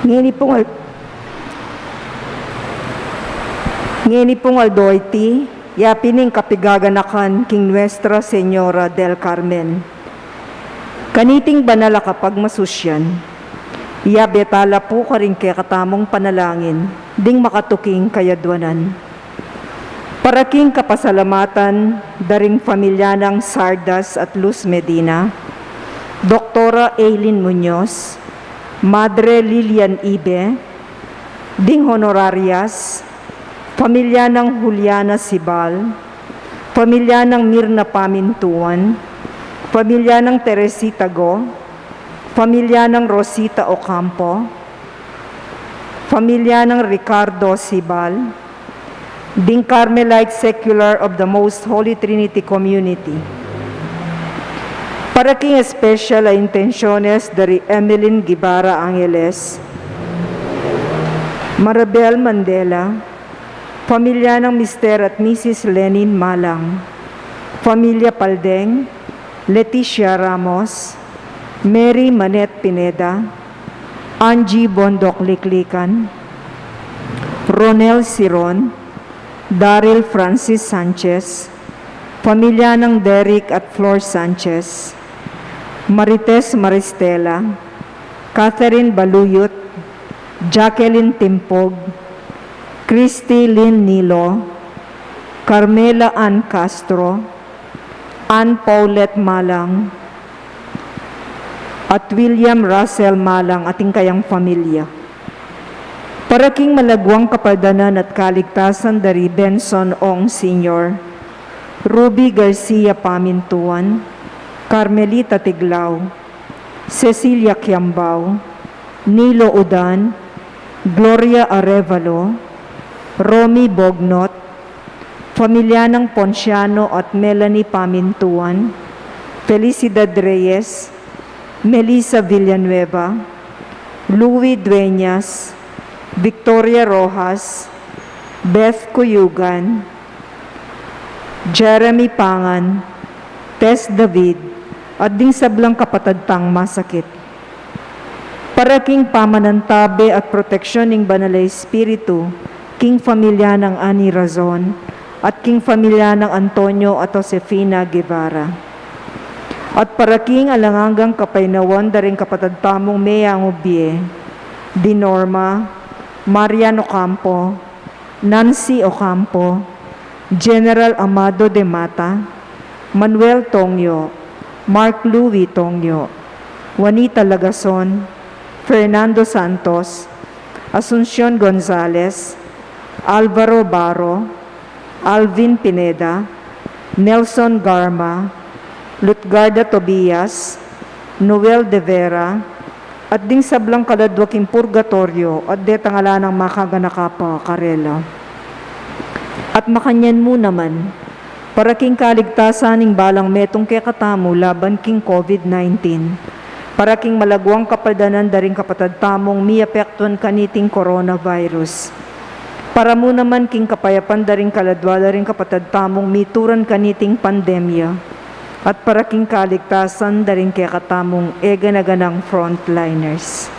Ngeni pong aldoyti, yapining kapigaganakan king Nuestra Señora del Carmen. Kaniting banala kapag masusyan, iya betala po karing kaya katamong panalangin, ding makatuking kayadwanan. Paraking kapasalamatan, daring pamilya ng Sardas at Luz Medina, Doktora Eileen Muñoz, Madre Lilian Ibe, ding honorarias, pamilya ng Juliana Sibal, pamilya ng Mirna Pamintuan, pamilya ng Teresita Go, pamilya ng Rosita Ocampo, pamilya ng Ricardo Sibal, ding Carmelite Secular of the Most Holy Trinity Community. Para king special a intenciones dari Emeline Guevara Angeles, Maribel Mandela, pamilya ng Mr. at Mrs. Lenin Malang, pamilya Paldeng, Leticia Ramos, Mary Manet Pineda, Angie Bondok Liklikan, Ronel Siron, Daryl Francis Sanchez, pamilya ng Derek at Flor Sanchez, Marites Maristela, Catherine Baluyot, Jacqueline Timpog, Christy Lynn Nilo, Carmela Ann Castro, Ann Paulette Malang, at William Russell Malang ating kayang pamilya. Paraking malagwang kapadanan at kaligtasan dari Benson Ong Sr., Ruby Garcia Pamintuan, Carmelita Tiglao, Cecilia Kiambao, Nilo Udan, Gloria Arevalo, Romy Bognot, pamilya ng Ponciano at Melanie Pamintuan, Felicidad Reyes, Melissa Villanueva, Louis Dueñas, Victoria Rojas, Beth Cuyugan, Jeremy Pangan, Tess David, at ding sablang kapatadtang masakit. Paraking pamanantabe at proteksyon ng Banal Espiritu, king pamilya ng Ani Razon, at king pamilya ng Antonio at Josefina Guevara. At paraking alangangang kapainawan daring kapatadtamong Mea Ngubie, Dinorma, Marian Ocampo, Nancy Ocampo, General Amado de Mata, Manuel Tongyo, Mark Louis Tongyo, Juanita Lagason, Fernando Santos, Asuncion Gonzales, Alvaro Baro, Alvin Pineda, Nelson Garma, Lutgarda Tobias, Noel De Vera, at ding sablang kaladwaking purgatorio at detangala ng makaganakapa Karela. At makanyan mo naman, para king kaligtasan ng balang metong kekatamo laban king COVID-19, para king malagwang kapadanan daring kapatadtamong miapektuan kaniting coronavirus. Para mo naman king kapayapan daring kaladwa daring kapatadtamong mituran kaniting pandemya, at para king kaligtasan daring kekatamong eganaganang frontliners.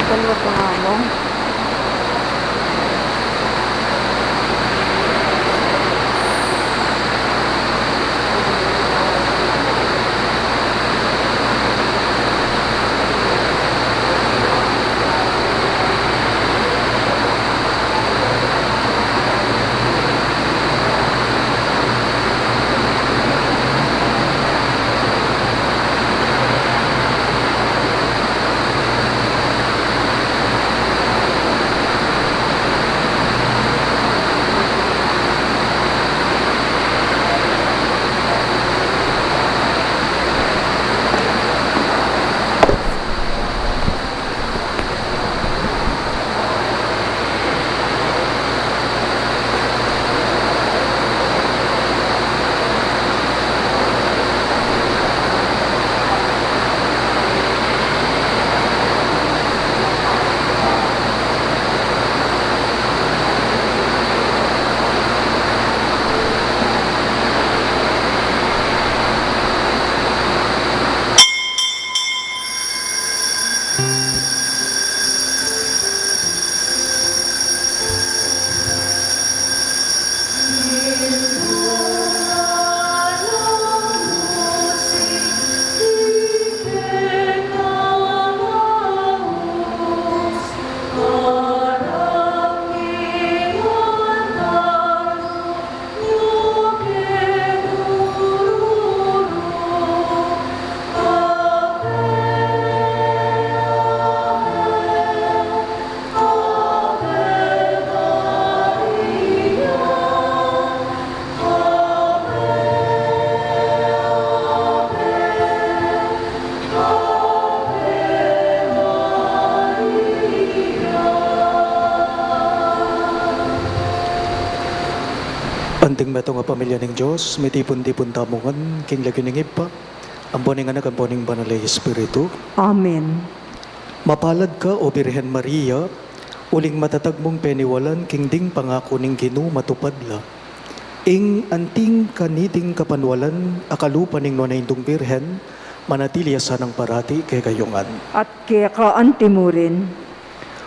Dalawa pa nga mo. Anting meto nga pamilya ng Diyos, may tipon-tipon tamungan, king lagi ng ipa, ang boning anak, ang boning banalay Espiritu. Amen. Mapalad ka, o Birhen Maria, uling matatag mong peniwalan, king ding pangako ning Ginu matupad la. Ing anting kaniting kapanwalan, akalupa ning nonayindong Birhen, manatili asanang parati kay kayungan. At kaya ka antimurin.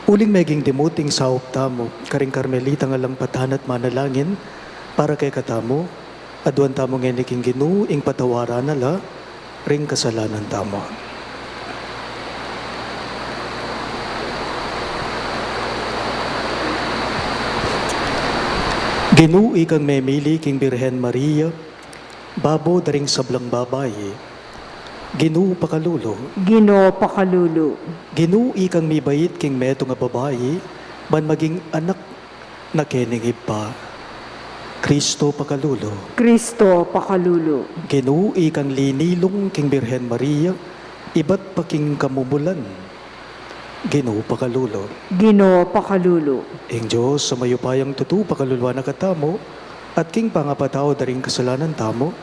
Uling meging dimuting sa tamo, karing Carmelita nga lang patahan at manalangin, para kay katamo, aduan tamo nga king Ginu, ing patawaran nala, ring kasalanan tamo. Ginu, ikang memili king Birhen Maria, babo daring sablang babae, Ginu pakalulo. Ginoo pakalulu. Ginu, ikang mibait king meto nga babae, ban maging anak na keningib pa. Kristo pakalulo. Kristo pakalulu. Ginu, ikang linilong king Birhen Maria, iba't paking kamumulan. Ginu pakalulo. Ginoo pakalulu. Ing Diyos sa mayupayang tutu pakalulwa na katamo, at king pangapatao daring kasalanan tamo,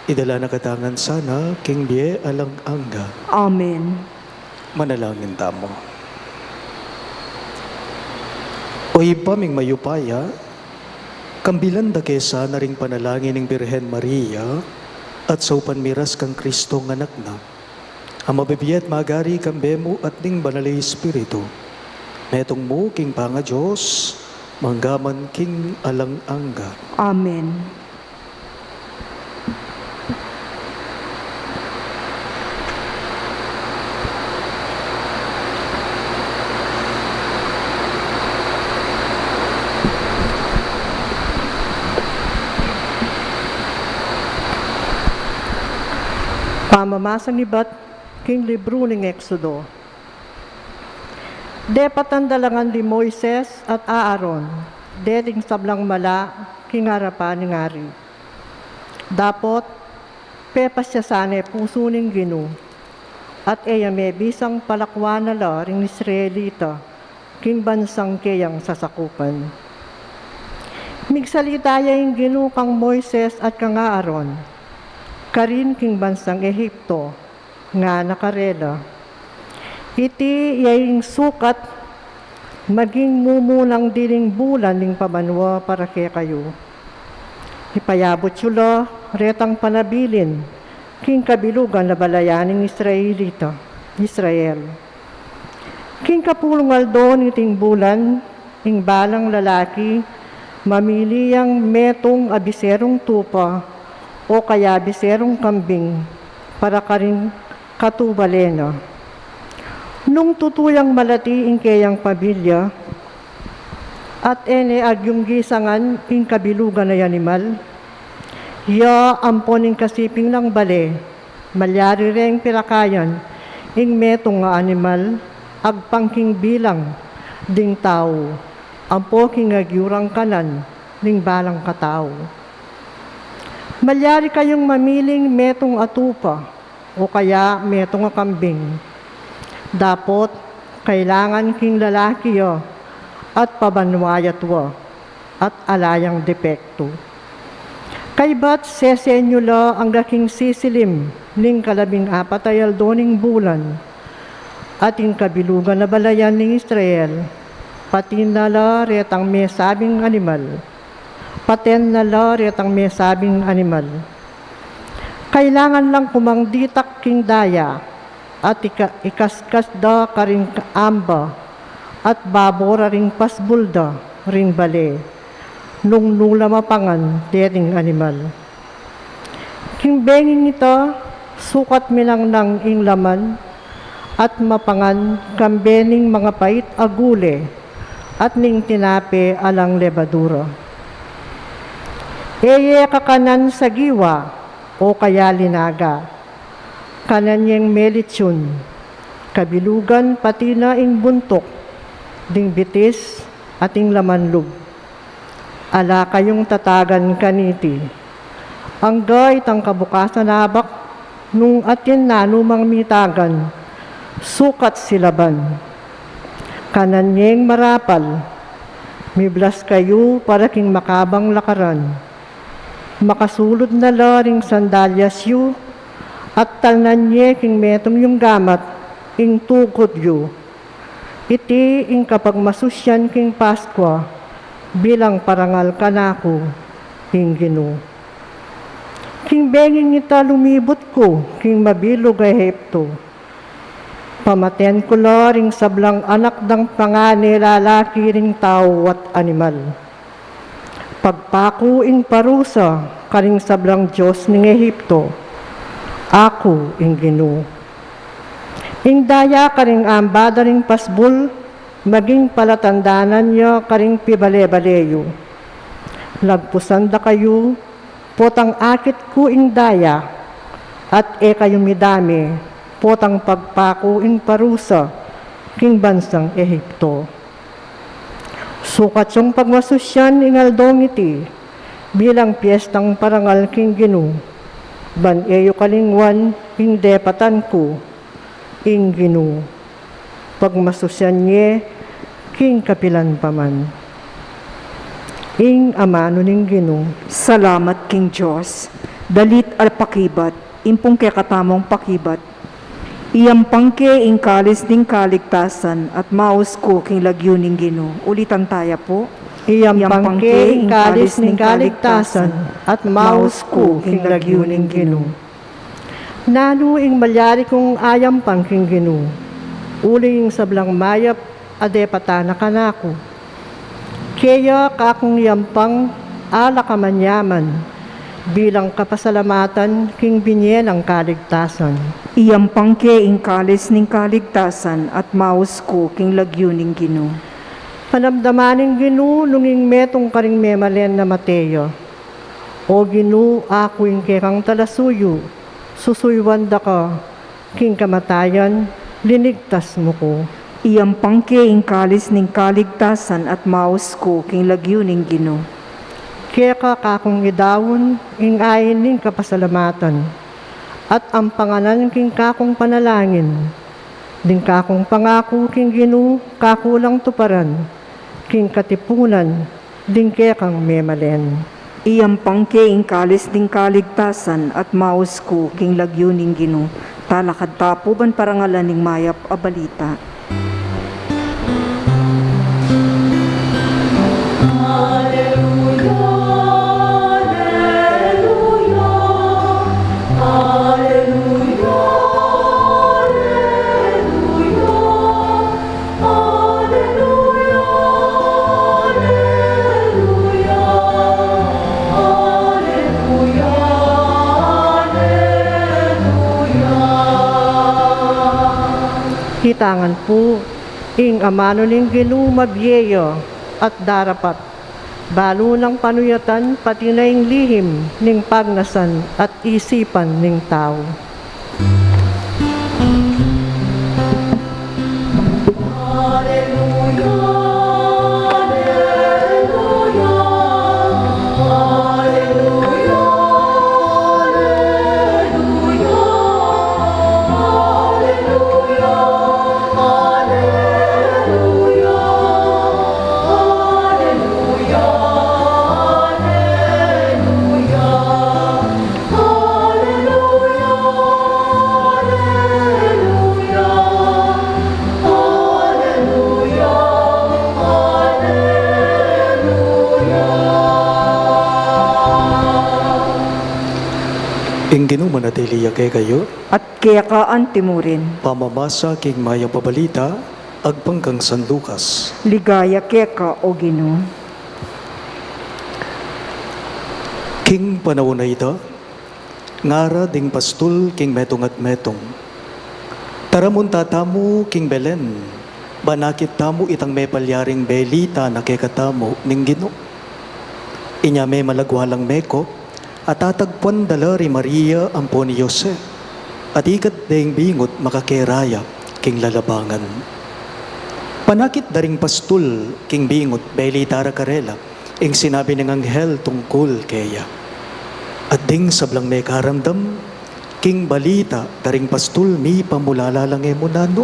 idala na katangan sana king biye alang angga. Amen. Manalangin tamo. Oy paming mayupaya, kambilan da kesa na ring panalangin ng Birhen Maria at sa upanmiras kang Kristo ng anak na. Ang mabibiyat magari kambemo at ning banalay Espiritu. Metong mo king panga Diyos, manggaman king alang angga. Amen. Pamamasa ni Bat, king libro ng Exodo. Depat ang dalangan ni Moises at Aaron, deling sablang mala, king harapan ng ari. Dapot, pepas siya sana puso ng Ginu, at eya may bisang palakwan na la ring Israelita, king bansang kayang sasakupan. Migsalita yung Ginu kang Moises at kang Aaron, karin king bansang Ehipto, nga nakarela. Iti yaing sukat, maging mumunang diling bulan ning pabanwa para kay kayo. Ipayabot yula, retang panabilin, king kabilugan na balayaning Israel. King kapulungal do iting bulan, ing balang lalaki, mamiliyang metong abiserong tupa o kaya abiserong kambing para karing katubalena. Nung tutuyang malati ing kayang pabilya, at ene agyong gisangan ing kabilugan na animal, ya ampon ing kasiping ng bale, malyari reng pirakayan, ing metong nga animal, agpangking bilang, ding tao, ampo king agyurang kanan, ding balang katao. Malyari kayong mamiling metong atupa, o kaya metong kambing. Dapot, kailangan king lalaki yo, at pabanwayat wa, at alayang depekto. Kay ba't sesenyo la ang gaking sisilim, ning 14 ay aldoning bulan, at ing kabilugan na balayan ng Israel, pati na la retang may sabing animal, paten na la retang may sabing animal. Kailangan lang kumangditak king daya, at ikaskas da karing amba, at babora ring pasbulda, ring bale, nung nula mapangan, dering animal. King benging ito, sukat milang nang ing laman, at mapangan kambening mga pait agule, at ning tinape alang lebadura. Eye kakanan sa giwa, o kaya linaga, kananyeng melitsyon, kabilugan pati na ing buntok, ding bitis at ing lamanlog. Ala kayong tatagan kaniti, ang gay tang kabukasan nabak, nung atin na numang mitagan, sukat silaban. Kananyeng marapal, miblas kayo para king makabang lakaran. Makasulod na laring sandalyas yu, at talnanye king metong yung gamat, ing tukod yu. Iti ing kapag masusyan king Paskwa, bilang parangal kanako, king Gino. King benging ita lumibot ko, king mabilog ay hepto. Pamaten ko ring sablang anak ng pangane lalaki ring tao at animal. Pagpaku ing parusa, karing sablang Diyos ng Ehipto, ako ing Gino. Ing daya karing ambada ring pasbul, maging palatandanan niya karing pibale-baleyo. Lagpusan da kayo, potang akit ko ing daya, at kayo midami, potang pagpako ing parusa, king bansang Ehipto. Sukat yung pagmasusyan ing aldong iti, bilang piyestang parangal king Gino, ban eyo kalingwan ing depatan ko, ing Gino. Pagmasusyan niye, king kapilan paman. Ing amano ning Gino. Salamat King Diyos, dalit al pakibat, impong kay katamong pakibat. Iyampang ke ing kalis ning kaligtasan at maus ko king lagyo ning Gino. Ulitan taya po. Iyampang ke ing kalis ning kaligtasan at maus ko king lagyo ning Gino. Nano ing malyari kong ayampang king Gino. Uling sablang mayap adepatana kanako. Kaya kakong yampang ala kamanyaman, bilang kapasalamatan king binyen ang kaligtasan. Iyampang ke ing kalis ning kaligtasan at maus ko king lagyo ning Gino. Panamdamaning Gino nunging metong karing memalen na Mateo. O Gino ako ing kekang talasuyo, susuywanda ka, king kamatayan, linigtas mo ko. Iyampang ke ing kalis ning kaligtasan at maus ko king lagyo ning Gino. Kaya kakong idawon, ing ayin ning kapasalamatan, at ang pangalan king kakong panalangin, ding kakong pangako king Gino, kakulang tuparan, king katipunan, ding kekang memalen. Iyampang ke ing kalis ning kaligtasan at maus ko king lagyo ning Gino. Talakad tapo ban parangalan ning mayap a balita. hitangan po, ing amano ning ginumabyeyo at darapat, balo ng panuyatan pati na ing lihim ning pagnasan at isipan ning tao. Ing ginumanatiliya kay kayo, at kaya kaan timurin. pamamasa king maya pabalita, agpangkang San Lucas. Ligaya kaya ka o Ginoo. King panahon na ito, ngara ding pastul king metong at metong. Taramon tatamu king Belen, banakit tamu itang may palyaring belita na kekatamu ning Ginoo. Inya may malagwalang meko, at tatagpuan dalari Maria ampo ni Jose, at ikat ding bingot makakeraya king lalabangan. Panakit daring pastul king bingot belita rakarela, ing sinabi ng anghel tungkol kaya. At ding sablang may karamdam, king balita daring pastul mi pamulala lang emunano.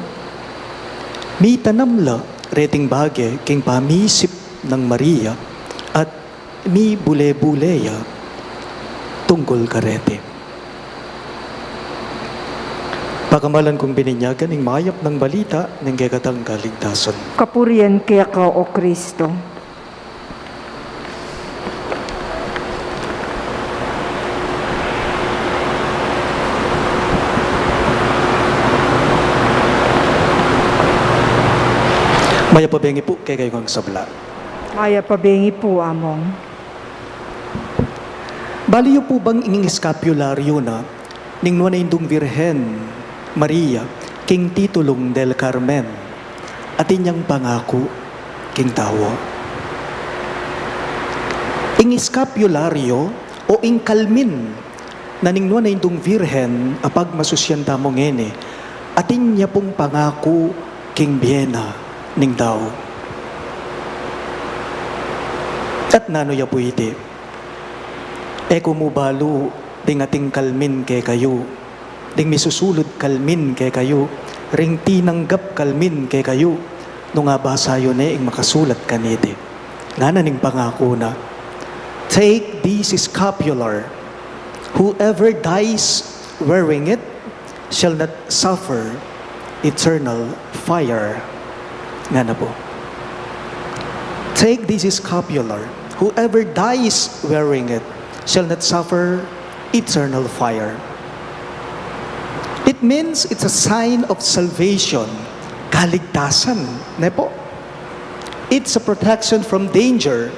Mi tanamla reting bagay king pamisip ng Maria, at mi bule-buleya tungkol karete. Pakamalan kong bininyagan ng mayap ng balita ng kekatang kaligtasan. Kapurian kaya ka o Kristo. Maya pabengi po kay kayong sabla. Maya pabengi po among. Baliyo po bang inging eskapularyo na ning nuwa na indong Virhen Maria king titulong del Carmen at inyang pangako king tawa. Ing eskapularyo o ing kalmin na ning nuwa na indong Virhen apag masusyanta mo ngene at inya pong pangako king Biena ning tao. At nanoya po iti, eko mo balo, ding ating kalmin kay kayo, ding misusulod kalmin kay kayo, ring tinanggap kalmin kay kayo, no nga basayo na ing makasulat kaniti. Nga ning pangako na, take this scapular, whoever dies wearing it shall not suffer eternal fire. Nga na po. Take this scapular, whoever dies wearing it shall not suffer eternal fire. It means it's a sign of salvation, kaligtasan, ne po. It's a protection from danger.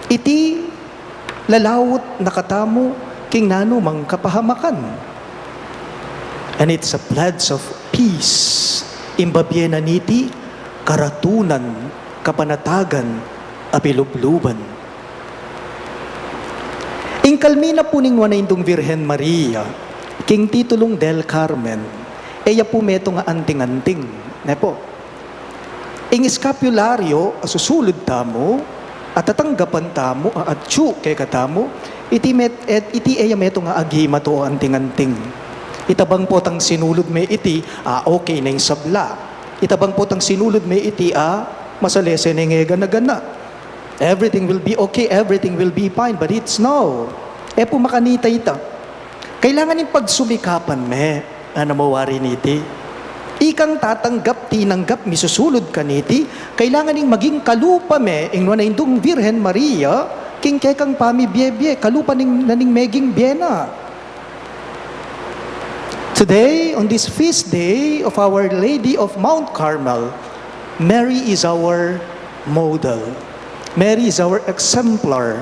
Iti lalawot nakatamo king nano mang kapahamakan. And it's a pledge of peace. Imbabyena niti karatunan, kapanatagan, apilubluban. Ingkalmina po ning wanaindong Virhen Maria, king titulong del Carmen, eya po meto nga anting-anting, ne po. Ing eskapularyo, asusulod tamo, at tatanggapan tamo, at tsu kay katamo, iti eya meto nga agima to anting-anting. Itabang po tang sinulod may iti, okay na yung sabla. Itabang po tang sinulod may iti, masalese na nga gana-gana. Everything will be okay, everything will be fine, but it's no. Po makanita ita. Kailangan yung pagsumikapan me, na mawari niti. Ikang tatanggap, tinanggap, misusulod ka niti, kailangan yung maging kalupa me, ing na indong Virhen Maria, king kekang pami biye-biye, kalupa naning meging biyena. Today, on this feast day of Our Lady of Mount Carmel, Mary is our model. Mary is our exemplar.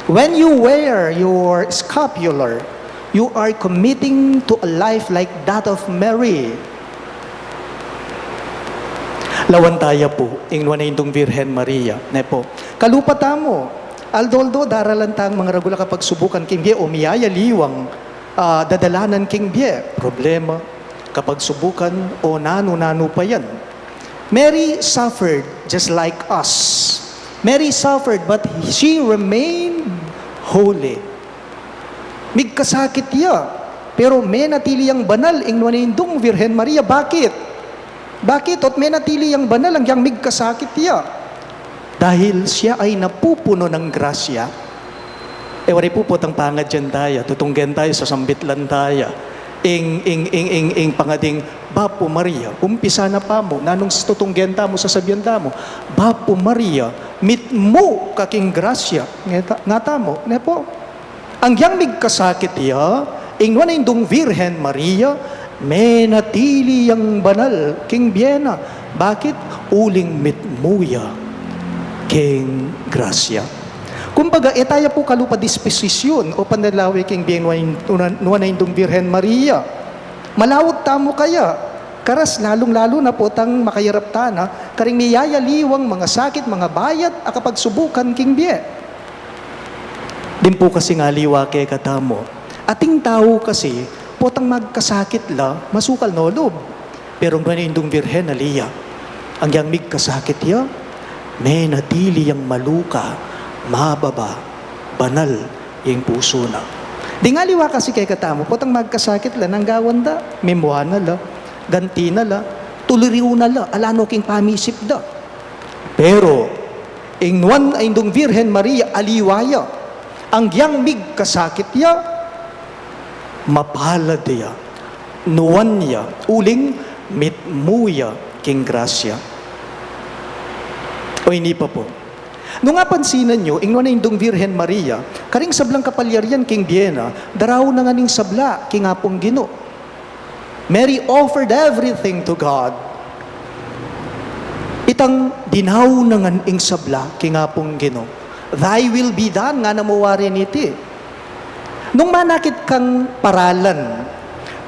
When you wear your scapular, you are committing to a life like that of Mary. Lawan tayo po, ingnuan na indong Virhen Maria. Ne po, kalupata mo, aldoldo daralan tang mga ragula kapag subukan king bie o miyaya liwang dadalanan king bie. Problema, kapag subukan o nano-nano pa yan. Mary suffered just like us. Mary suffered but she remained holy. Migkasakit ya, pero may natili ang banal ingnuan na indong Virhen Maria. Bakit? Bakit? At may natili ang banal ang yang migkasakit ya. Dahil siya ay napupuno ng grasya. Wari po po tang pangad dyan tayo. Tutunggen tayo sa sambitlan tayo. Pangading, Bapo Maria, umpisa na pa mo, nanong tutunggen ta mo, sasabihan ta mo, Bapo Maria, mit mo kaking grasya. Nga ta mo, ne po. Ang yang migkasakit ya, ingwan na indong Virhen Maria, may natili ang banal king biena. Bakit? Uling mitmuya king grasya. Kumbaga, tayo po kalupa disposisyon o panalawi king biena nuwan na indong Virhen Maria. Malawot tamo kaya. Karas lalong-lalo na po tang makayarap ta na karing miyayaliwang mga sakit, mga bayat, akapag subukan king bie. Din po kasi nga liwa kay katamo. Ating tao kasi, potang magkasakit la, masukal no loob. Pero ang indong Virhen Maria, ang yang migkasakit ya, may natili yang maluka, mababa, banal, yung puso na. Di nga liwa kasi kay katamo, potang magkasakit la, nang gawanda, memoa na la, ganti na la, tuliriw na la, alano king pamisip da. Pero, ingnuan ay indong Virhen Maria, aliwaya, ang yang migkasakit ya, mapalad ya, nuwan ya, uling mitmuya king grasya. O hindi pa po. Nung nga pansinan nyo, ingnuan na indong Virhen Maria, karing sablang kapalyarian king Biena, daraw na nga ning sabla king apong Gino. Mary offered everything to God. Itang dinaw na nga ing sabla king apong Gino. Thy will be done nga namuwari niti. Nung manakit kang paralan,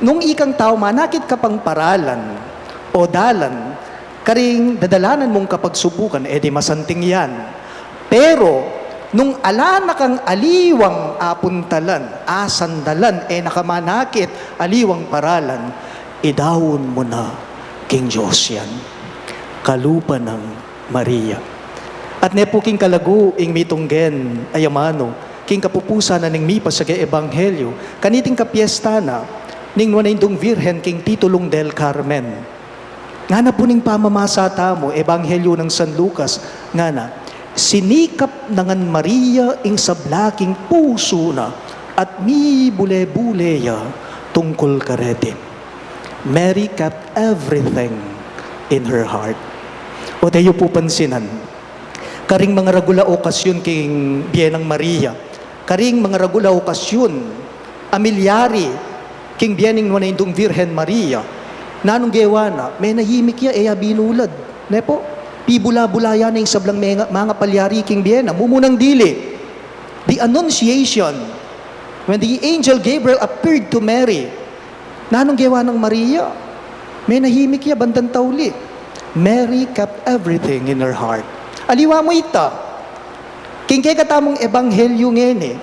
nung ikang tao manakit ka pang paralan o dalan, karing dadalanan mong kapag subukan, di masanting yan. Pero, nung alana kang aliwang apuntalan, asandalan, nakamanakit, aliwang paralan, idawon mo na king Diyos yan. Kalupa ng Maria. At nepuking kalagu, ing mitunggen, ayamano, king kapupusa na ning mipas sa Ebanghelyo, kaniting kapiesta na, ning nuanindong Virhen king titulong del Carmen. Nga na po ning pamamasa tamo, Ebanghelyo ng San Lucas, nga na, sinikap nangan Maria ing sablaking puso na, at mi bule-buleya tungkol karete. Mary kept everything in her heart. O tayo po pansinan, karing mga ragula okasyon king Bienang Maria, karing mga ragula okasyon, amilyari, king Bienang nuanindong Virhen Maria, nanong gewana, may nahimik ya, binulad. Ne po, pibula-bulaya na yung sablang mga palyari king Biena, mumunang dili. The Annunciation, when the angel Gabriel appeared to Mary, nanong gewa ng Maria, may nahimik ya, bandang tauli. Mary kept everything in her heart. Aliwa mo ita, king kay katamong Ebanghelyo ngene,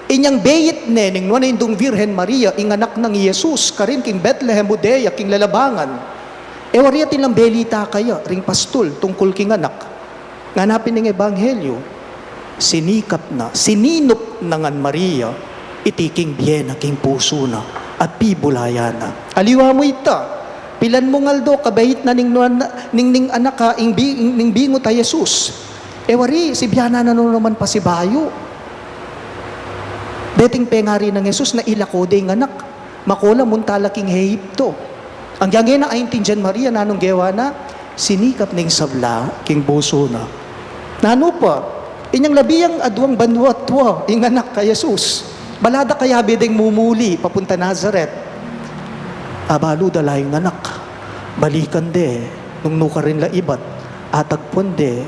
inyang beyit ning nuanindong Virhen Maria, ing anak ng Jesus, karin king Bethlehem, Judea, king lalabangan, wariya tilang belita kaya, ring pastol, tungkol king anak. Nganapin ng Ebanghelyo, sinikap na, sininop nangan Maria, itiking Biena, king puso na, at pibulaya na. Aliwa mo ita, pilan mo ngaldo, kabayit na ning anak ka, ning bingo ta Jesus. Wari, si Biana na naman pa si Bayo. Beting pengari ng Jesus na ilakode ng anak. Makula muntala king Hehipto. Ang yangin na aintindihan Maria, nanong gewa na, sinikap ning sabla, king buso na. Nano pa, inyang labiyang adwang banwatwa, ing anak ka Jesus. Balada kaya bedeng mumuli, papunta Nazareth. Abalo dalay ng anak. Balikan de, nung nukarin la ibat, atagpon de,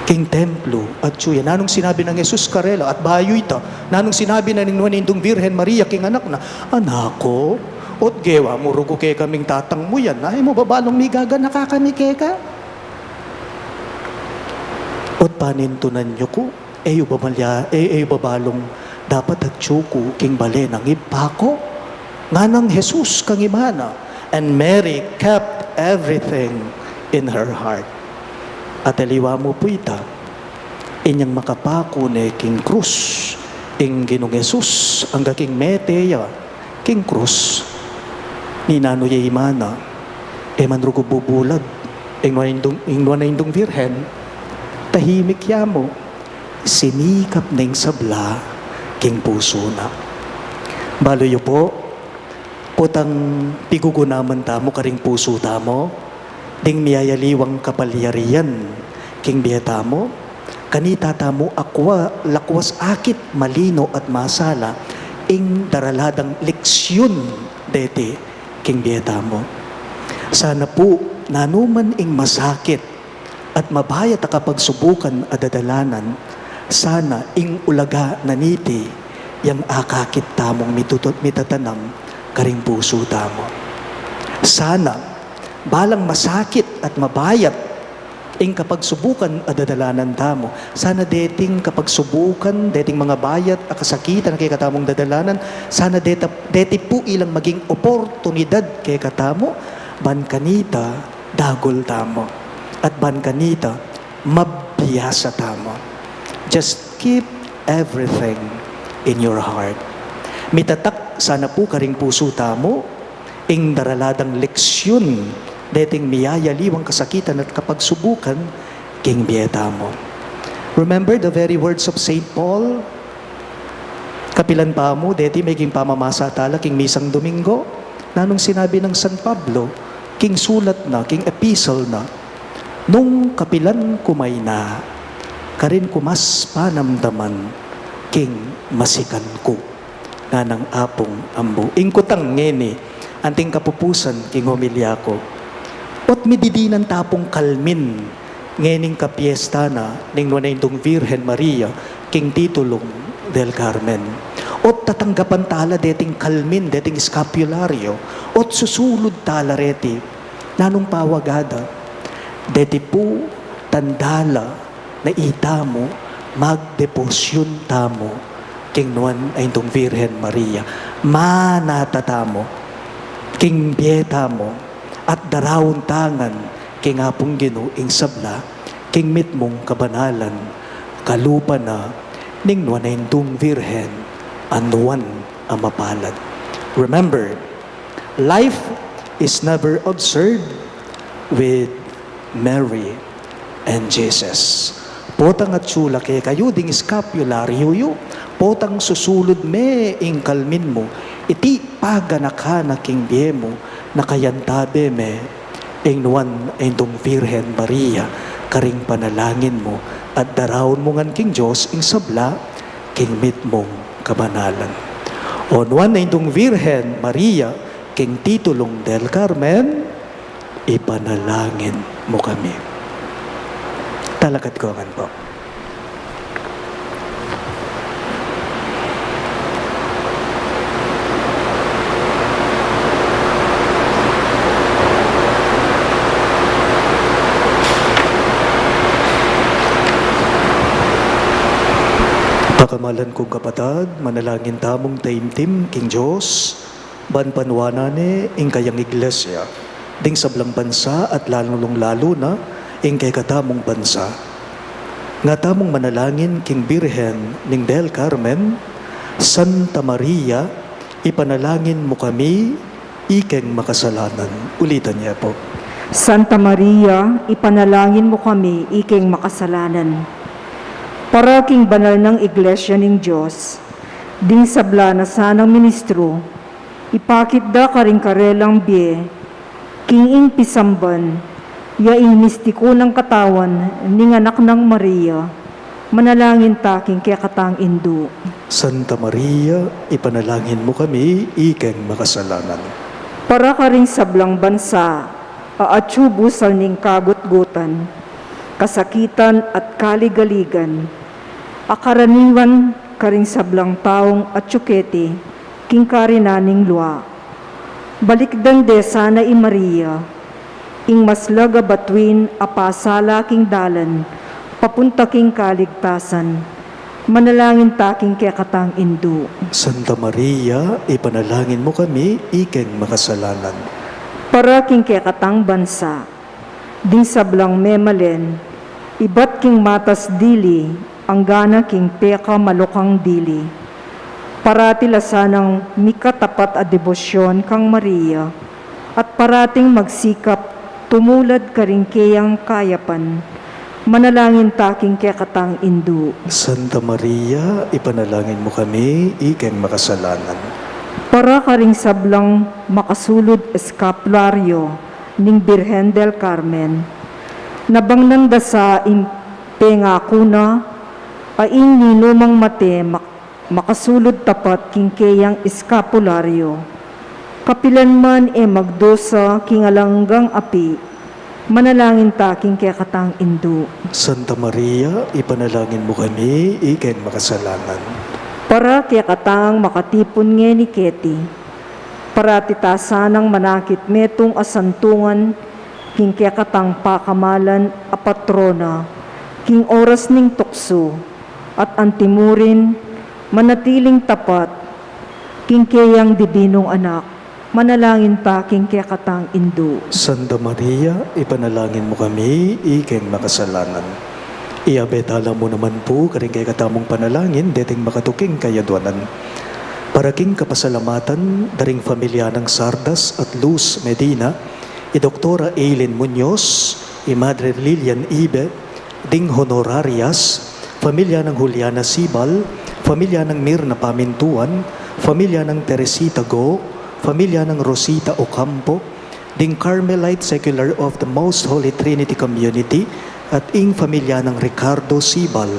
king templo at suya. Nanong sinabi ng Jesus karela at bayo ita, nanong sinabi na ning nuanindong Virhen Maria, king anak na, anako, Ot gewa, murugo kay kaming tatang mo yan. Ay mo babalong migaga nakakamike ka? Ot panintunan nyo ko, eyo babalong dapat at tsuko king bale ng ipako. Nga ng Jesus kang imana. And Mary kept everything in her heart. At aliwa mo po ita, inyang makapako ne king krus, ing Ginong Jesus, ang king meteya, king krus, ni nano ye imana, manrugo bubulad, ing wanayindong virhen, tahimik yamo, sinikap ning sabla, king puso na. Baloyo po, putang pigugunaman tamo karing puso tamo, ding miyayaliwang kapalyarian, king biyatamo, kanita tamo akwa, lakwas akit, malino at masala, ing daraladang leksyon dete, king biyatamo. Sana po, nanuman ing masakit, at mabayat a kapag subukan adadalanan, sana ing ulaga naniti, yang akakit tamong mitatanam, karing puso tamo. Sana, balang masakit at mabayat, ing kapag subukan adadalanan tamo, sana deting kapag subukan, deting mga bayat, akasakitan kay katamong dadalanan, sana deti po ilang maging oportunidad kay katamo, ban kanita, dagol tamo. At ban kanita, mabiyasa tamo. Just keep everything in your heart. Mitatak sana po karing puso tamo, ing daraladang leksyon, deting miyayaliwang kasakitan at kapag subukan, king biyeta mo. Remember the very words of St. Paul? Kapilan pa mo, deti may king pamamasa tala, king misang Domingo, nanong sinabi ng San Pablo, king sulat na, king epistle na, nung kapilan kumay na, karin kumas panamdaman, king masikan ko, nga ng apong ambo. Ingkutang ngeni, anting kapupusan, king homilya ko. Ot mididinan tapong kalmin, ngening kapiesta na, ning wanayindong Virhen Maria, king titulong del Carmen. Ot tatanggapan tala deting kalmin, deting escapularyo, ot susulod tala reti, nanong pawagada, deti po tandala na itamo, magdeposyon tamo, king nuan ay itong Virhen Maria, manatatamo, king bieta mo, at darawon tangan, king apong Ginoo ing sabla, king mitmong kabanalan, kalupa na, ning nuan ay itong Virhen, anuan ang mapalad. Remember, life is never absurd with Mary and Jesus. Potang at sula kay kayo ding escapularyo yu, potang susulod me ing kalmin mo, iti paganakana king biye mo, nakayantabe me, ing nuan indong Virhen Maria, karing panalangin mo, at darawon mo ngan king Diyos, ing sabla, king mitmong kabanalan. O nuan indong Virhen Maria, king titulong del Carmen, ipanalangin mo kami. Talakat ko man po. Pakamalan kong kapatad, manalangin tamong taimtim, king Diyos, banpanwanane, ing kayang iglesia, ding sablang bansa at lalong-lalo na, ing kay katamong bansa. Nga tamong manalangin, king Birhen, ning del Carmen, Santa Maria, ipanalangin mo kami, ikeng makasalanan. Ulitan niya po. Santa Maria, ipanalangin mo kami, iking makasalanan. Para king banal ng Iglesia ning Diyos, ding sabla na sanang ministro, ipakit da karing karelang biye, king ing pisamban, yaing mistiko ng katawan, ning anak ng Maria, manalangin taking kaya katang indo. Santa Maria, ipanalangin mo kami, ikeng makasalanan. Para karing sablang bansa, aatsubusal ning kagut-gutan, kasakitan at kaligaligan, akaraniwan karing sablang taong at tsukete, king karinaning luwa. Balikdan de sana Maria, ing maslaga batuin apasala king dalan, papunta king kaligtasan, manalangin taking kekatang indu. Santa Maria, ipanalangin mo kami, ikeng makasalanan. Para king kekatang bansa, ding sablang memalen, ibat king matas dili, ang gana king peka malukang dili. Parati lasanang mikatapat a debosyon kang Maria, at parating magsikap tumulad karingkeyang kayapan, manalangin taking kekatang indu. Santa Maria, ipanalangin mo kami, ikeng makasalanan. Para karing sablang makasulod eskapularyo ning Birhen del Carmen, nabangnan da sa impengakuna, aing ninumang mate makasulod tapat kingkeyang eskapularyo. Kapilan man magdosa kingalanggang api, manalangin taking kekatang indu. Santa Maria, ipanalangin mo kami, ikeng makasalanan. Para kekatang makatipon nge ni Keti, para titasanang manakit metong asantungan, king kekatang pakamalan a patrona, king oras ning tukso, at antimurin, manatiling tapat, king keyang dibinong anak, manalangin taking kekatang indu. Santa Maria, ipanalangin mo kami, ikeng makasalanan. Iabetala mo naman po, karing kay katamong panalangin, deting makatuking kayadwanan. Para king kapasalamatan, daring pamilya ng Sardas at Luz Medina, Doktora Eileen Muñoz, Madre Lilian Ibe, ding honorarias, pamilya ng Juliana Sibal, pamilya ng Mirna Pamintuan, pamilya ng Teresita Go, pamilya ng Rosita Ocampo, ding Carmelite Secular of the Most Holy Trinity Community, at ing pamilya ng Ricardo Sibal.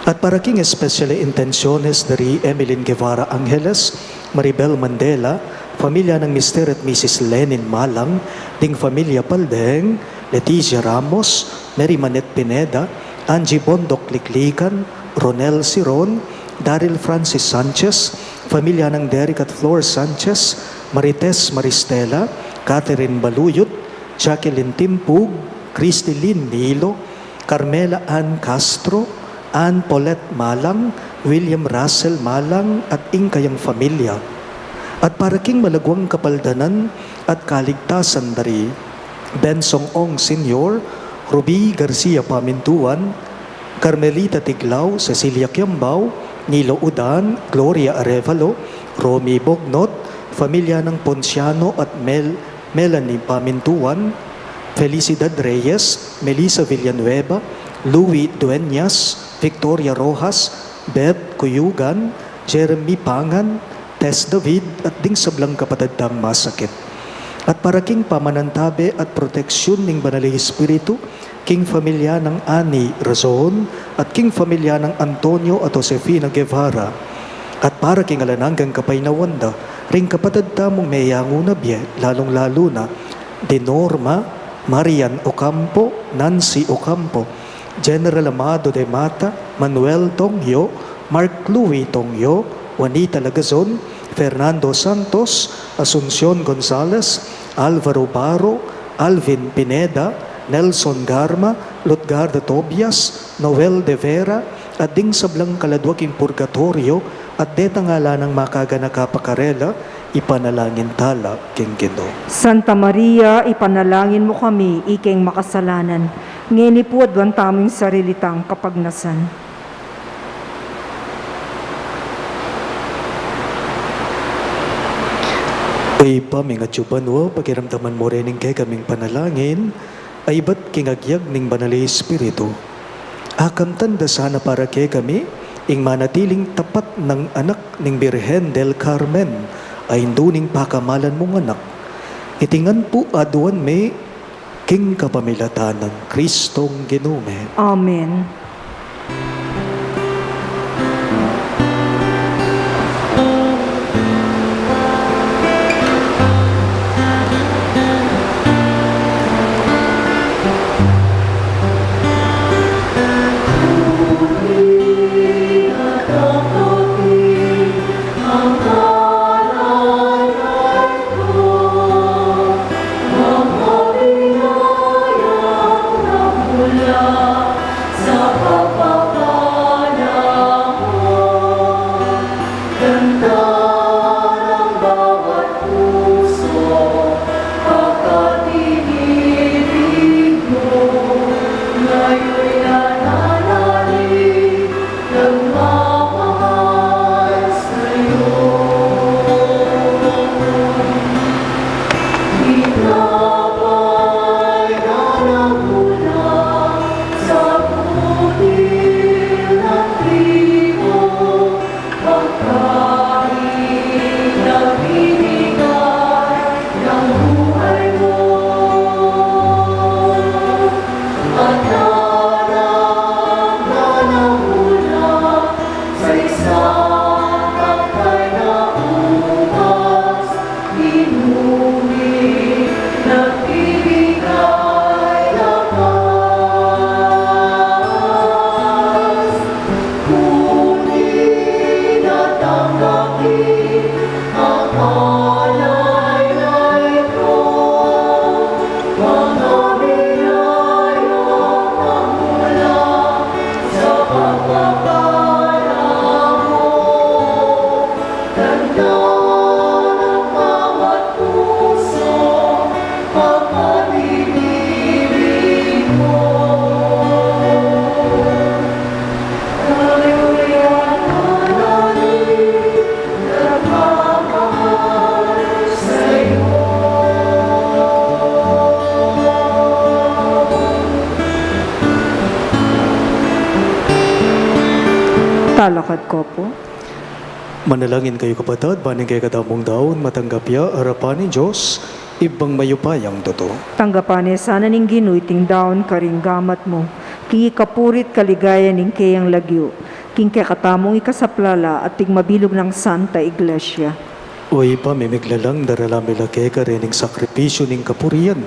At para king especially intenciones dari Emeline Guevara Angeles, Maribel Mandela, pamilya ng Mr. at Mrs. Lenin Malang, ding pamilya Paldeng, Leticia Ramos, Mary Manet Pineda, Angie Bondok Liklikan, Ronel Siron, Daryl Francis Sanchez, pamilya ng Derek at Flor Sanchez, Marites Maristela, Catherine Baluyot, Jacqueline Timpug, Christy Lynn Nilo, Carmela Ann Castro, Ann Paulette Malang, William Russell Malang at ingkayang pamilya. At para king malagwang kapaldanan at kaligtasan dari Bensong Ong Sr., Ruby Garcia Pamintuan, Carmelita Tiglao, Cecilia Kiambao, Nilo Udan, Gloria Arevalo, Romy Bognot, pamilya ng Ponciano at Melanie Pamintuan, Felicidad Reyes, Melissa Villanueva, Louis Dueñas, Victoria Rojas, Beth Cuyugan, Jeremy Pangan, Tess David at ding sablang kapatadang masakit. At para king pamanantabe at proteksyon ng Banal Espiritu, king familia ng Ani Razon at king familia ng Antonio at Josefina Guevara. At para king alananggang kapaynawanda, ring kapatad tamong mayango na biye, lalong-lalo na, de Norma, Marian Ocampo, Nancy Ocampo, General Amado de Mata, Manuel Tongyo, Mark Louis Tongyo, Juanita Lagazon, Fernando Santos, Asuncion Gonzalez, Alvaro Baro, Alvin Pineda, Nelson Garma, Lutgarda Tobias, Noel de Vera, at ding sablang kaladwaking purgatorio at detangala ng makaganakapakarela, ipanalangin tala king Ginoo. Santa Maria, ipanalangin mo kami, ikeng makasalanan, ngeni po adwan taming sarilitang kapagnasan. Ay pa, mga tsubanwa, pakiramdaman mo rin kay kaming panalangin, ay ba't kingagyag ning Banal Espiritu? Akam tanda sana para kay kami, ing manatiling tapat ng anak ning Birhen del Carmen, ay duning pakamalan mong anak. Itingan po aduan may king kapamilatan ng Kristong Ginume. Amen. Talakad ko po. Manalangin kayo kapatid, baning kay kadamong daon, matanggap ya, harapan ni Diyos, ibang mayupayang totoo. Tanggapane sana ning Ginoy ting daon karing gamat mo. King ikapurit kaligaya ning kayang lagyo. King kay katamong ikasaplala at ting mabilog ng Santa Iglesia. Uy pa, mimiglalang daralami lake ka rin ng sakripisyo ning kapurian.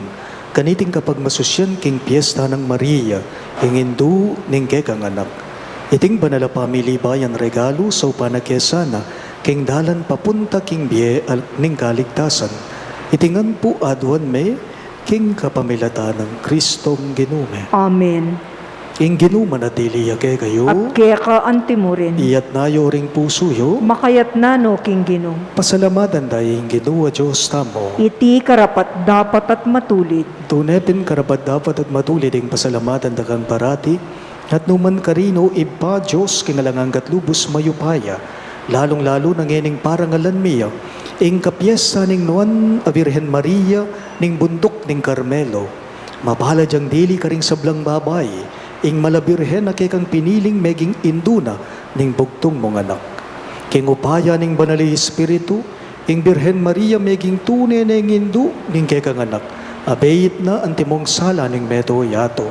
Kaniting kapag masusyan king piyesta ng Maria, hingindu ning kekang anak. Iting banala pamili bayan regalo sa upanakyasana, king dalan papunta king biye ning kaligtasan. Itingan po adwan me, king kapamilata ng Kristong ginume. Amen. Ing ginuman at iliyake kayo, At kaya ka antimo rin. iyat nayo ring pusuyo, Makayat na no, King Ginong. pasalamatan dahil ginuwa Diyos tamo. Iti karapat dapat at matulid. Tunepin karapat dapat at matulid ang pasalamatan dagang parati, at numan karino iba Diyos kingalangang katlubos mayupaya, lalong-lalo nang ening parangalan miya, ing kapyesa ning Nuan a Birhen Maria, ning buntok ning Carmelo, mapala diyang dili karing sablang babay, ing malabirhen na kang piniling meging induna ning bugtong mong anak. King upaya ning banali Espiritu, ing Birhen Maria meging tune ning indu ning kang anak, abeyit na antimong sala ning meto yato.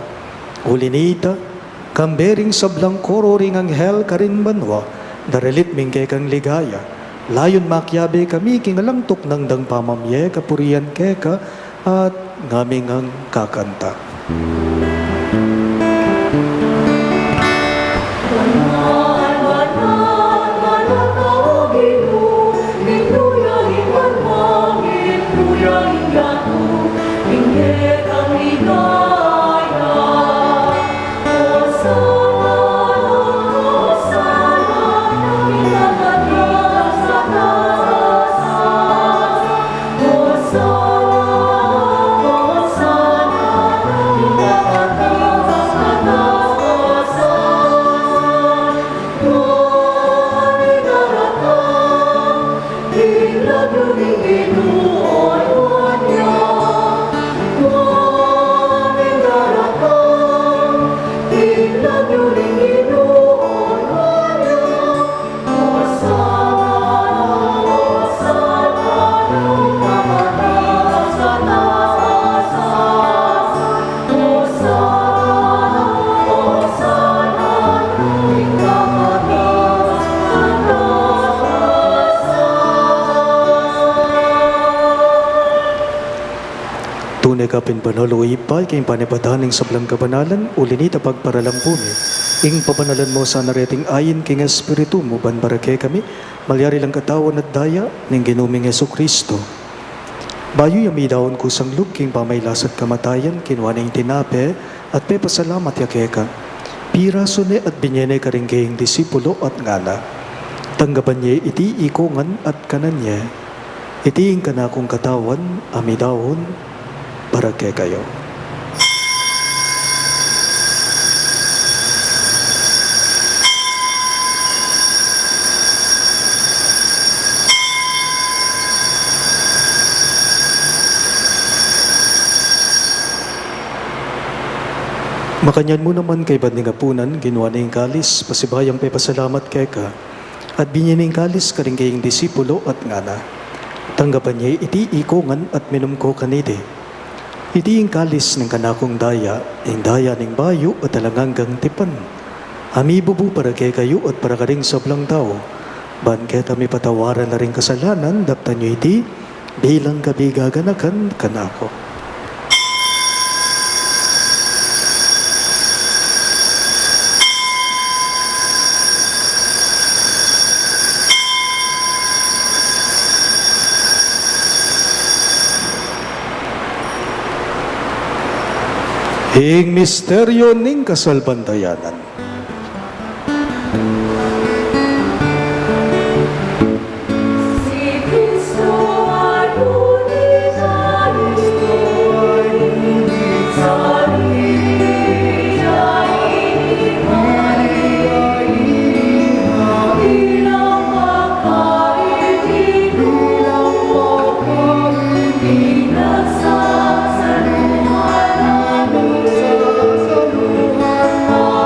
Ulinita, kambering sablang koro ring anghel karin banwa, darelit ming kang ligaya. Layon makyabe kami kingalamtok ng dang pamamye kapurian keka at ngaming ang kakanta. Tunay ka pinpanolo ipay, kayong panipadaning sablang kabanalan, ulinita pagparalampuni. Ing papanalan mo sa nareting ayin king Espiritu mo, banbarake kami, malyari lang katawan at daya, ning ginuming Yesu Kristo. Bayo yami daon kusang lug, king pamaylas at kamatayan, kinwaning tinape, at pepasalamat yakeka. Piraso ne at binyene ka rin kayong disipulo at ngala. Tanggapan niya iti ikongan at kanan niya. Itiing ka na akong katawan, amidawon, para kay kayo. Makanyan mo naman kay Badning Apunan, ginawa na yung kalis, pasibayang pasalamat kay ka, at binyan yung kalis ka rin kayong disipulo at ngana. Tanggapan niya iti ikongan at minum ko kanide. Iti yung kalis ng kanakong daya, yung daya ng bayo at talanganggang tipan. Amibubu para kay kayo at para ka rin sablang tao. Ban kaya kami patawaran na rin kasalanan, daptan nyo iti, bilang kabigaganakan kanako. Hing misteryo ning kasalbandayanan.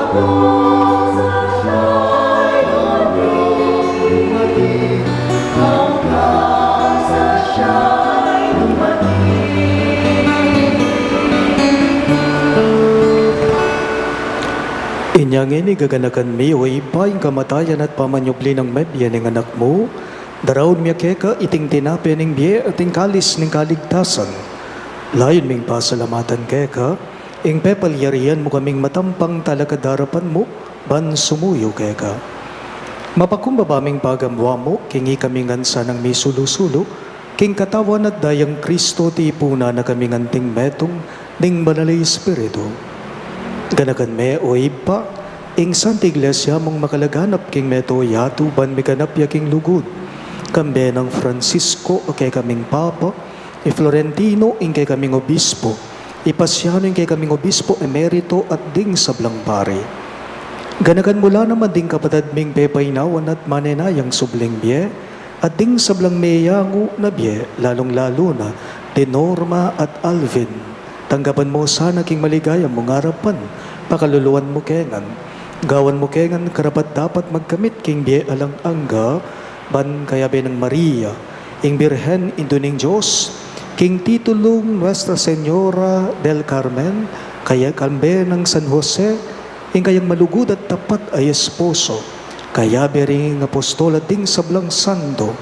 Sa Inyang ini gaganakan mi o ipa yung kamatayan at pamanyubli ng mebya ng anak mo, darawon miya keka iting tinapi ng biye at ing kalis ng kaligtasan. Layon ming pasalamatan keka, ing pepalyarian mo kaming matampang talakadarapan mo, ban sumuyo keka. Mapakumbabaming pagamwa mo, kingi kami ngansa ng mi sulusulo, king katawan at dayang Kristo ti ipuna na kami nganting metong ning banalay Espiritu. Ganakan me o ipa, ing Santa Iglesia mong makalaganap king meto yatu ban mikanap yaking lugod. Kambe ng Francisco o kay kaming Papa, i Florentino ing kay kaming Obispo, ipasyano ing kay kaming Obispo Emerito at ding sablang pare. Ganakan mula naman ding kapatad ming pepaynawan at manenayang subling biye, at ding sablang meyango na biye, lalong-lalo na, de Norma at Alvin. Tanggapan mo sana king maligayang mong harapan, pakaluluan mo kengan. Gawan mo kengan karapat dapat magkamit king biye alang angga, ban kaya ng Maria, ing Birhen induning Diyos, king titulong Nuestra Señora del Carmen, kaya kambe ng San Jose, ing kayang malugod at tapat ay esposo, kaya bering apostol at ding sablang sando,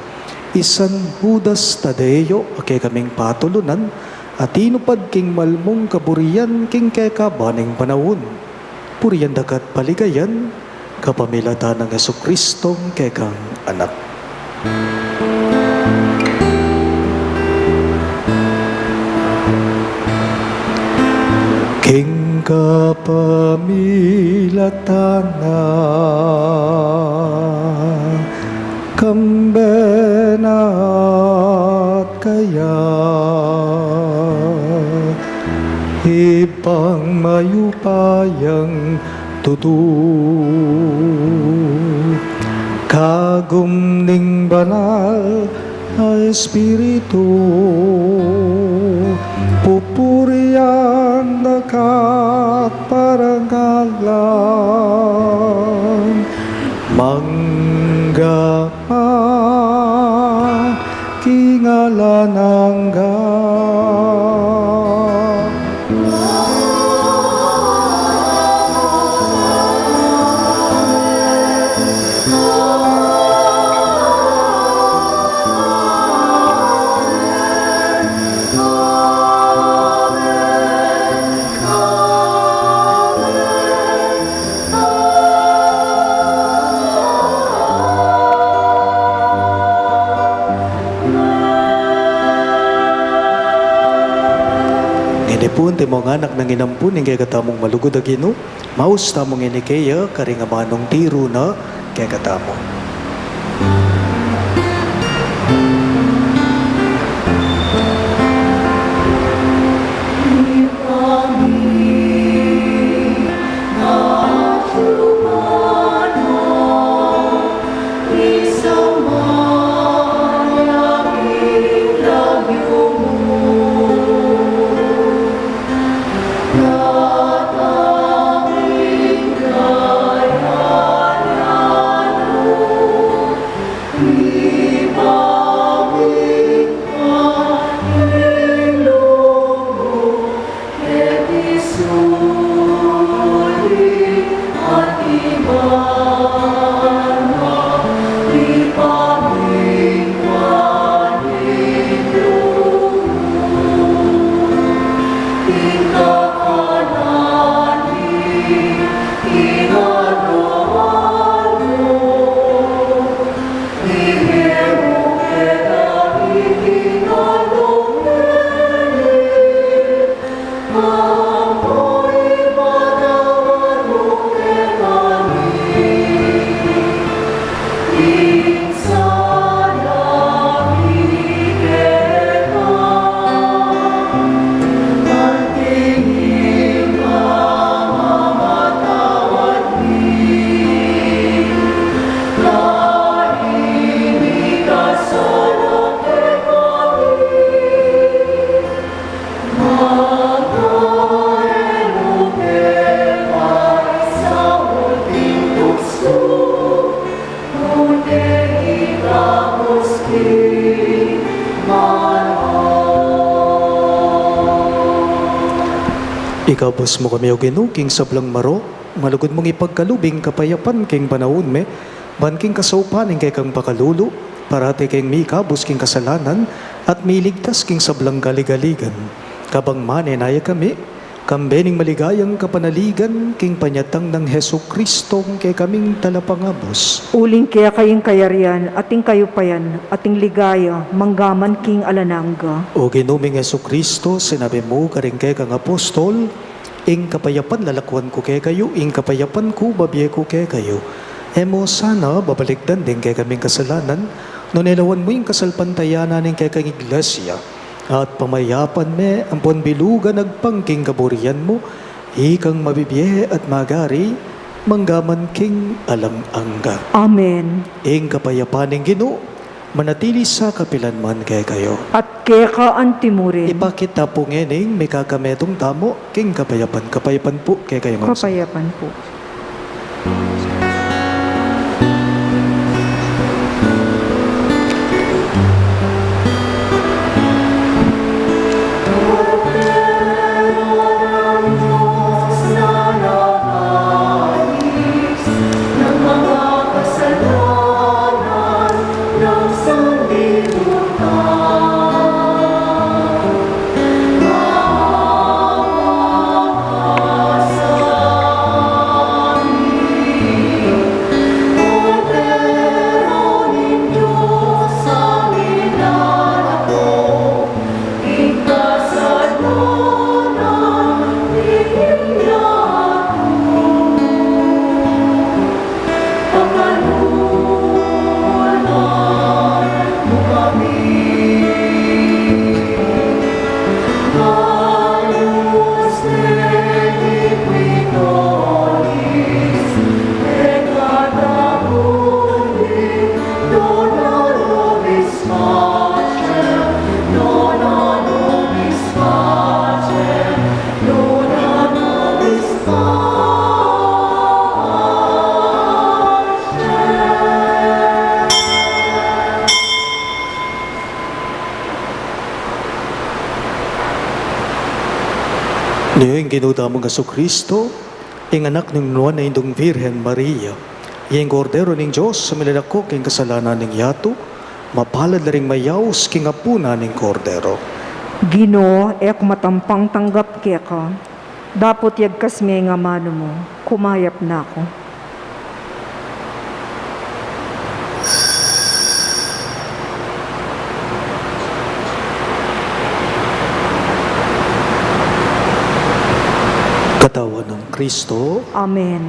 isan Judas Tadeo, kay kaming patulunan, at inupad king malmong kaburian king keka baning panawon. Puriyan dakat paligayan, kapamilata ng Jesucristong kekang anak. King kapamilatan na kambenat kaya ipang mayupayang tutu kagum ning banal na Espiritu pupurian dakat parangalan manggama kingalanangga. Inipun ti mga anak ng inampun, kay katamong malugod agino, maus tamong inikeya, karingamanong tiro na, kay katamong. Ikabos mo kami o ginuking sablang maro, malugod mong ipagkalubing kapayapan king panahon me, ban king kasaupaning kay kang pakalulo, parati king mikabos king kasalanan, at miligtas king sablang galigaligan. Kabang manenaya kami, kambening maligayang kapanaligan, king panyatang ng Heso Kristong kay kaming talapangabos. Uling kaya kayong kayarian, ating kayupayan, ating ligaya, manggaman king alanangga. O ginuming Heso Kristo, sinabi mo karing kay kang apostol, ing kapayapan lalakwan ko kay kayo, ing kapayapan ko babiye ko kay kayo. Emo sana babalikdan din kay kaming kasalanan, no nilawan mo yung kasalpantayanan ng kay kang iglesia. At pamayapan me ang ponbilugan nagpangking kaburian mo, ikang mabibiye at magari, manggaman king alang-angga. Amen. Ing kapayapaning Ginoo, manatili sa kapilanman kay kayo. At kaya ka antimurin, Ipakita po ngening may kakametong tamo, king kapayapan po kay kayo. kapayapan po. Niyo yung ginudamong Heso Kristo, ing anak ng nuwan na indong Virhen Maria, yung kordero ng Diyos sa milalakok ing kasalanan ng yato, mapalad na ring mayaws king apuna ng kordero. Ginoo, ek matampang tanggap kaya ka. Dapot yagkas may nga mano mo, kumayap na ako. Katawan ng Kristo, Amen.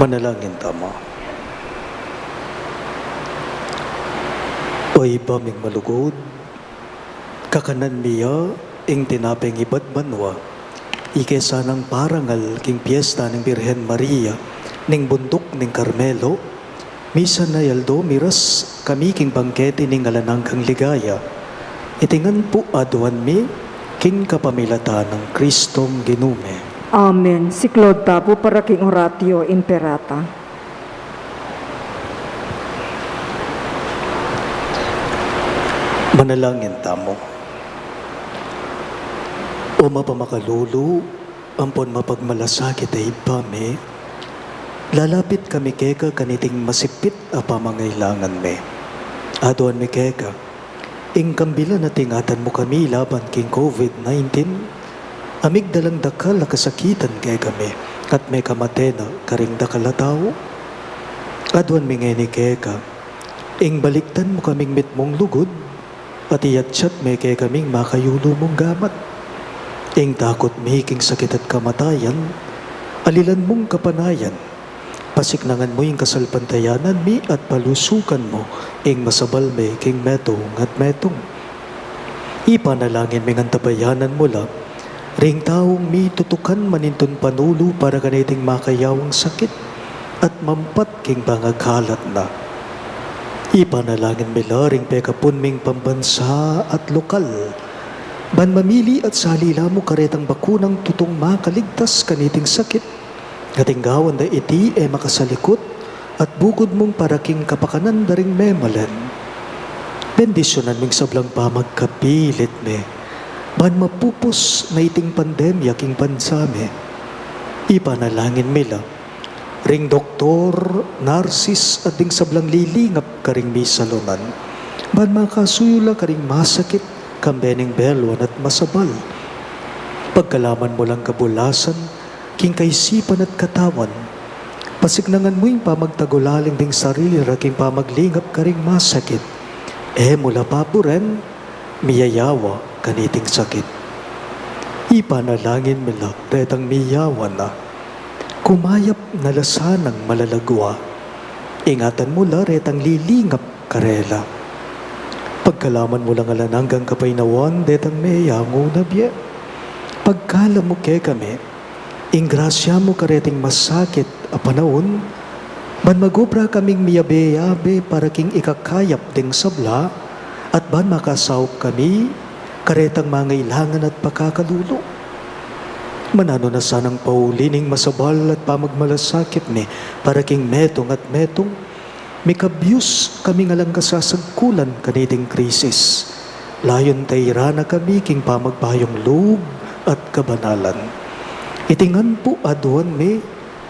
Manalangin tamo. Oy baming malugod, kakanan miya, ing tinapeng ibad banwa, ikesa ng parangal king piyesta ng Birhen Maria, ning bundok ning Carmelo, misa na yaldo miras kami king bangkete ning alanang kang ligaya, itingan po aduan mi, king kapamilata ng Kristong ginume. Amen. Si Claude Tapo para king Horatio Imperata. Manalangin tamo. O mapamakalulu, ampon mapagmalasakit ay ipame, lalapit kami keka kaniting masipit a pamangailangan me. Aduan mi keka, ing kambila na tingatan mo kami laban king COVID-19, amig dalang dakal na kasakitan kay kami, at may kamatena karing dakalataw. Aduan mi ngeni keka, ing baliktan mo kaming mitmong lugod, at iyatsat may kay kaming makayulo mong gamat. Ing takot mahiking sakit at kamatayan, alilan mong kapanayan, pasiknangan mo yung kasalpantayanan mi at palusukan mo, ing masabal may king metong at metong. Ipanalangin mi ng tabayanan mo lang, ring taong mi tutukan manintun panulo para kaniting makayawang sakit, at mampat king bangaghalat na. Ipanalangin mi laring pekapun ming pambansa at lokal, ban mamili at salila mo karetang bakunang tutong makaligtas kaniting sakit, katinggawan da iti makasalikot, at bukod mong paraking kapakanan daring memalen. Bendisyonan ming sablang pamagkapilit me, ban mapupos na iting pandemya king pansame. Ipanalangin mila, ring doktor, narsis at ding sablang lilingap karing misalunan, ban makasuyula karing masakit, kambening belwan at masabal. Pagkalaman mo lang kabulasan, king kaisipan at katawan, pasignangan mo yung pamagtagulaling ding sarili raking pamaglingap karing masakit, mula papuren, miyayawa kaniting sakit. Ipanalangin mila, retang miyawa na, kumayap na lasanang malalagwa, ingatan mo la retang lilingap karela. Pagkalaman mo lang alananggang kapaynawan, detang meyango na biye. Pagkala mo ke kami, ingrasya mo kareting masakit a panahon, ban magubra kaming miyabe-yabe para king ikakayap ding sabla, at ban makasawp kami, karetang mangailangan at pakakalulo. Manano na sanang paulining masabal at pamagmalasakit ni, para king metong at metong, mikabyus kami nga lang kasasagkulan kaniting krisis. Layon tayra na kami king pamagbayong loob at kabanalan. Itingan po aduan mi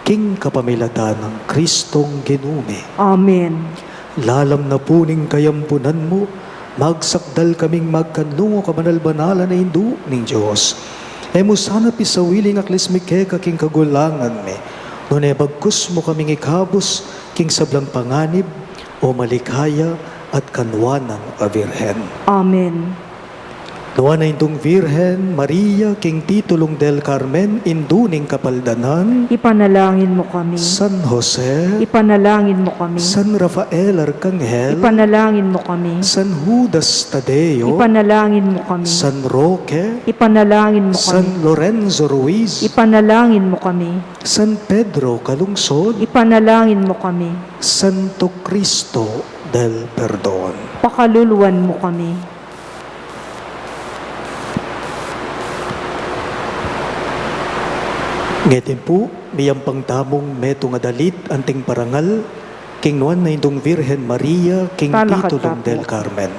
king kapamilatan ng Kristong ginume. Amen. Lalam na puning kayampunan mo, magsakdal kaming magkanlungo kabanal-banalan na hindu ning Diyos. Mo sana pisawiling aklis mi keka king kagulangan mi, nung bagkus mo kaming ikabos king sablang panganib o malikaya at kanwanang a Virhen. Amen. Nuwan na indong Virhen Maria king titulong del Carmen induning kapaldanan, Ipanalangin mo kami. San Jose, Ipanalangin mo kami. San Rafael Arcangel, Ipanalangin mo kami. San Judas Tadeo, Ipanalangin mo kami. San Roque, Ipanalangin mo San kami. Lorenzo Ruiz, Ipanalangin mo kami. San Pedro Calungsod, Ipanalangin mo kami. Santo Cristo del Perdon. Pakaluluwan mo kami. Ngayon po, miyang pangtamong meto nga dalit anting parangal, king nuan na indong Virhen Maria, king Talakad titulong tapo. del Carmen.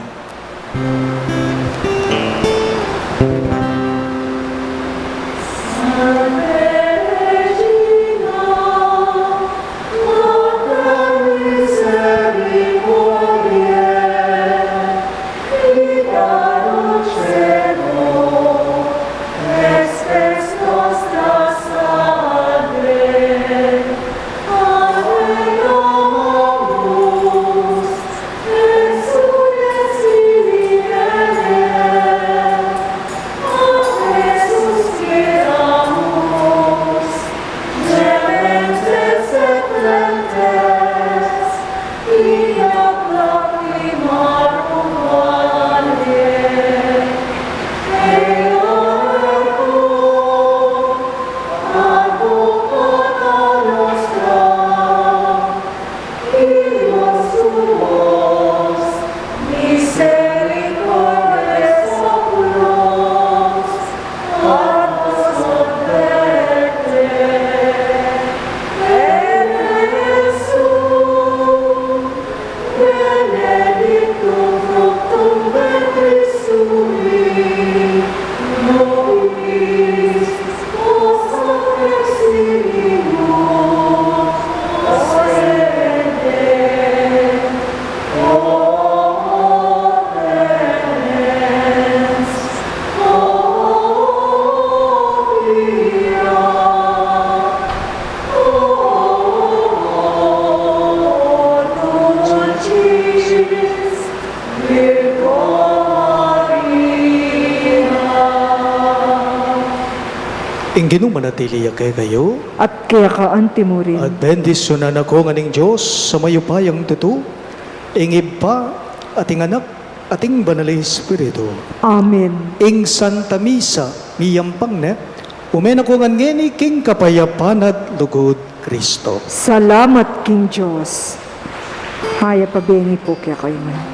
King ginumanatili kay kayo, at kaya ka antimurin. at bendisyonan ako nganing Diyos sa mayupayang tuto, ingib pa, ating anak, ating banal Espiritu. Amen. Ing Santa Misa, miyampang ne, umen ako ngani king kapayapan at lugod Kristo. Salamat, King Diyos. Haya pabengi po kaya kayo man.